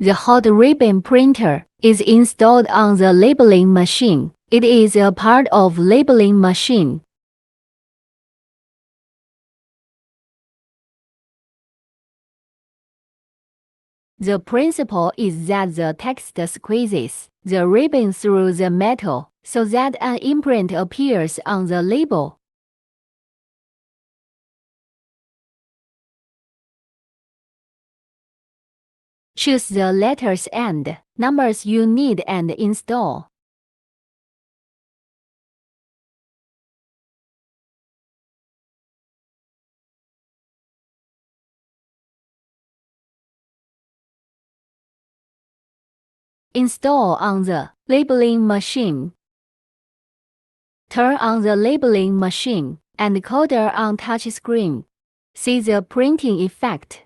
The hot ribbon printer is installed on the labeling machine. It is a part of labeling machine. The principle is that the text squeezes the ribbon through the metal so that an imprint appears on the label. Choose the letters and numbers you need and install. Install on the labeling machine. Turn on the labeling machine and encoder on touchscreen. See the printing effect.